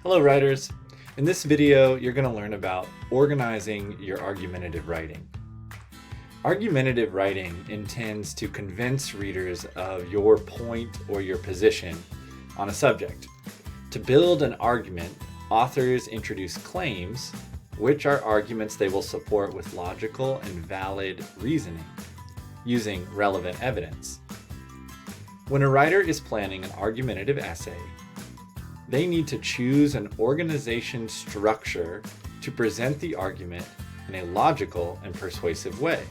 Hello writers! In this video, you're going to learn about organizing your argumentative writing. Argumentative writing intends to convince readers of your point or your position on a subject. To build an argument, authors introduce claims, which are arguments they will support with logical and valid reasoning, using relevant evidence. When a writer is planning an argumentative essay, they need to choose an organization structure to present the argument in a logical and persuasive way.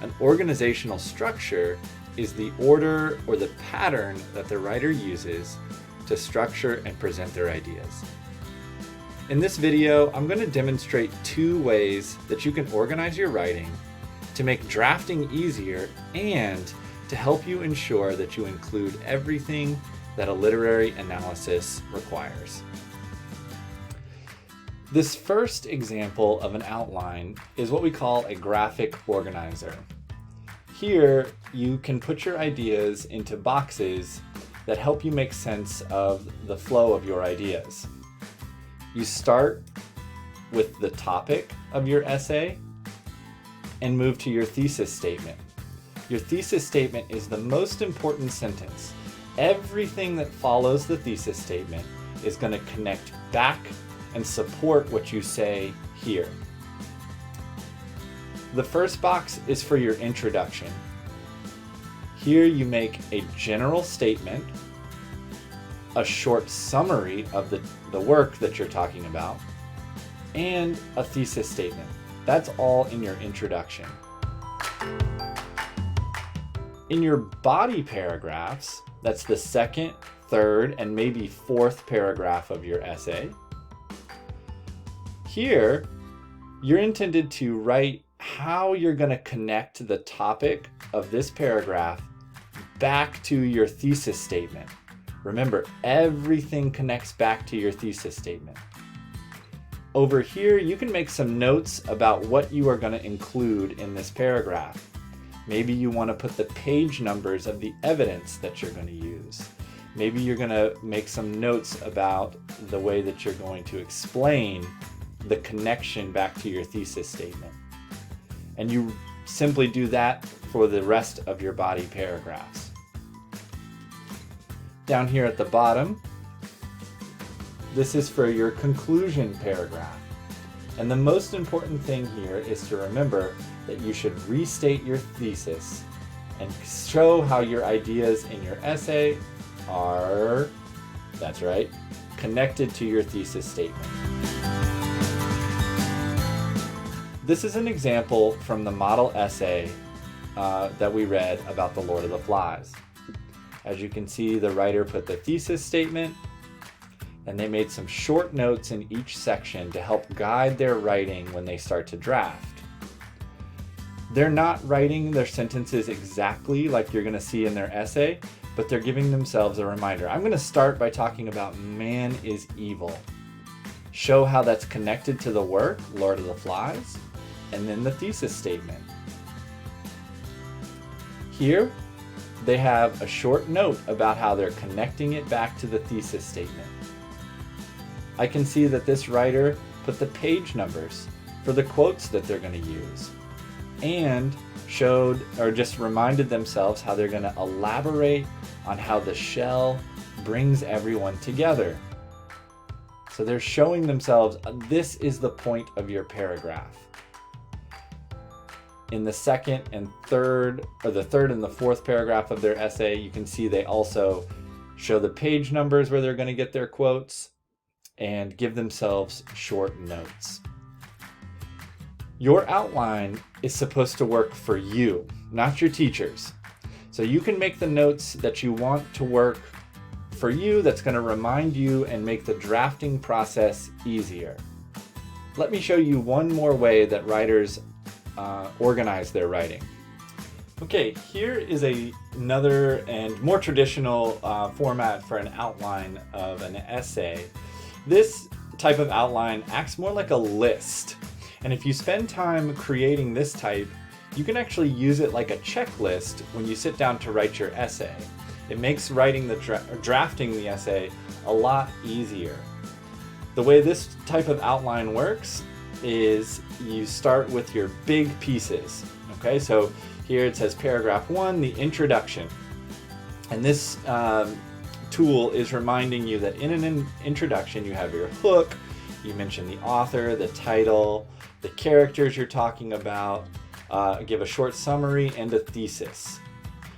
An organizational structure is the order or the pattern that the writer uses to structure and present their ideas. In this video, I'm going to demonstrate 2 ways that you can organize your writing to make drafting easier and to help you ensure that you include everything that a literary analysis requires. This first example of an outline is what we call a graphic organizer. Here, you can put your ideas into boxes that help you make sense of the flow of your ideas. You start with the topic of your essay and move to your thesis statement. Your thesis statement is the most important sentence. Everything that follows the thesis statement is going to connect back and support what you say here. The first box is for your introduction. Here you make a general statement, a short summary of the work that you're talking about, and a thesis statement. That's all in your introduction. In your body paragraphs, that's the second, third, and maybe fourth paragraph of your essay. Here, you're intended to write how you're going to connect the topic of this paragraph back to your thesis statement. Remember, everything connects back to your thesis statement. Over here, you can make some notes about what you are going to include in this paragraph. Maybe you want to put the page numbers of the evidence that you're going to use. Maybe you're going to make some notes about the way that you're going to explain the connection back to your thesis statement. And you simply do that for the rest of your body paragraphs. Down here at the bottom, this is for your conclusion paragraph. And the most important thing here is to remember that you should restate your thesis and show how your ideas in your essay are, that's right, connected to your thesis statement. This is an example from the model essay that we read about The Lord of the Flies. As you can see, the writer put the thesis statement, and they made some short notes in each section to help guide their writing when they start to draft. They're not writing their sentences exactly like you're going to see in their essay, but they're giving themselves a reminder. I'm going to start by talking about man is evil. Show how that's connected to the work, Lord of the Flies, and then the thesis statement. Here, they have a short note about how they're connecting it back to the thesis statement. I can see that this writer put the page numbers for the quotes that they're going to use, and showed or just reminded themselves how they're going to elaborate on how the shell brings everyone together. So they're showing themselves, this is the point of your paragraph. In the second and third, or the third and the fourth paragraph of their essay, you can see they also show the page numbers where they're going to get their quotes and give themselves short notes. Your outline is supposed to work for you, not your teachers. So you can make the notes that you want to work for you, that's going to remind you and make the drafting process easier. Let me show you one more way that writers organize their writing. Okay, here is another and more traditional format for an outline of an essay. This type of outline acts more like a list. And if you spend time creating this type, you can actually use it like a checklist when you sit down to write your essay. It makes writing drafting the essay a lot easier. The way this type of outline works is you start with your big pieces. Okay, so here it says paragraph 1, the introduction. And this tool is reminding you that in an introduction you have your hook, you mention the author, the title, the characters you're talking about, give a short summary and a thesis.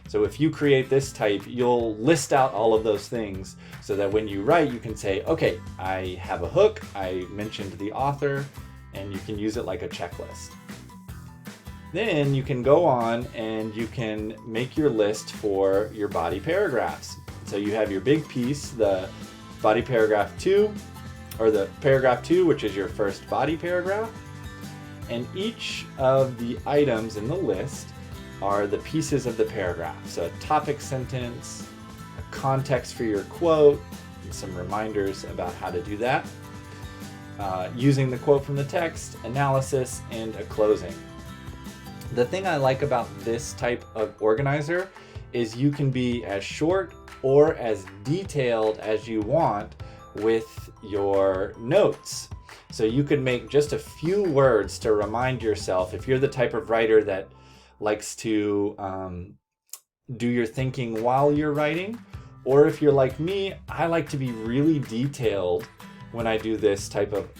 So if you create this type, you'll list out all of those things so that when you write, you can say, okay, I have a hook, I mentioned the author, and you can use it like a checklist. Then you can go on and you can make your list for your body paragraphs. So you have your big piece, the body paragraph 2, or the paragraph 2, which is your first body paragraph. And each of the items in the list are the pieces of the paragraph. So a topic sentence, a context for your quote, and some reminders about how to do that, using the quote from the text, analysis, and a closing. The thing I like about this type of organizer is you can be as short or as detailed as you want with your notes. So you could make just a few words to remind yourself, if you're the type of writer that likes to do your thinking while you're writing, or if you're like me, I like to be really detailed when I do this type of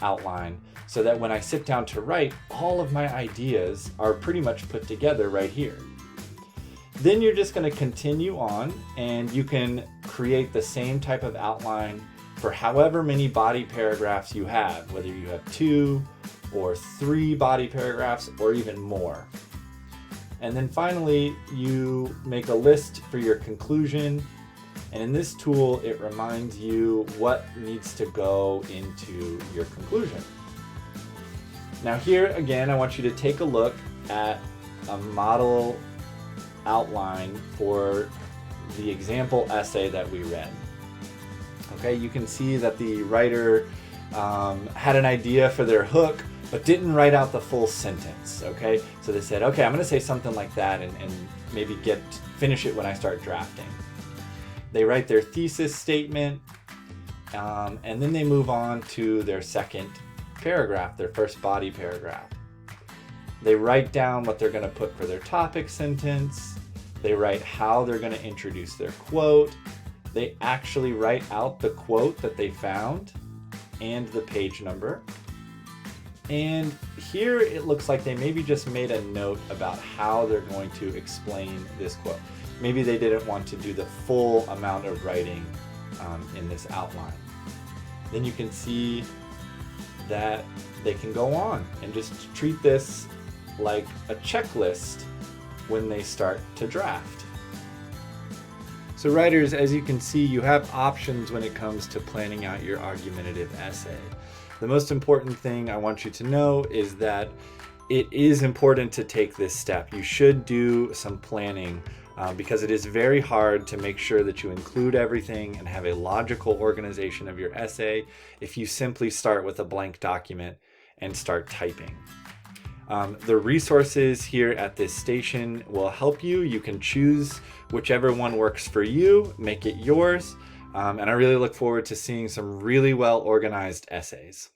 outline, so that when I sit down to write, all of my ideas are pretty much put together right here. Then you're just going to continue on, and you can create the same type of outline for however many body paragraphs you have, whether you have 2 or 3 body paragraphs or even more. And then finally, you make a list for your conclusion. And in this tool, it reminds you what needs to go into your conclusion. Now here, again, I want you to take a look at a model outline for the example essay that we read. Okay, you can see that the writer had an idea for their hook, but didn't write out the full sentence. Okay, so they said, okay, I'm going to say something like that and maybe finish it when I start drafting. They write their thesis statement, and then they move on to their second paragraph, their first body paragraph. They write down what they're going to put for their topic sentence. They write how they're going to introduce their quote. They actually write out the quote that they found and the page number. And here it looks like they maybe just made a note about how they're going to explain this quote. Maybe they didn't want to do the full amount of writing in this outline. Then you can see that they can go on and just treat this like a checklist when they start to draft. So writers, as you can see, you have options when it comes to planning out your argumentative essay. The most important thing I want you to know is that it is important to take this step. You should do some planning because it is very hard to make sure that you include everything and have a logical organization of your essay if you simply start with a blank document and start typing. The resources here at this station will help you. You can choose whichever one works for you, make it yours, and I really look forward to seeing some really well organized essays.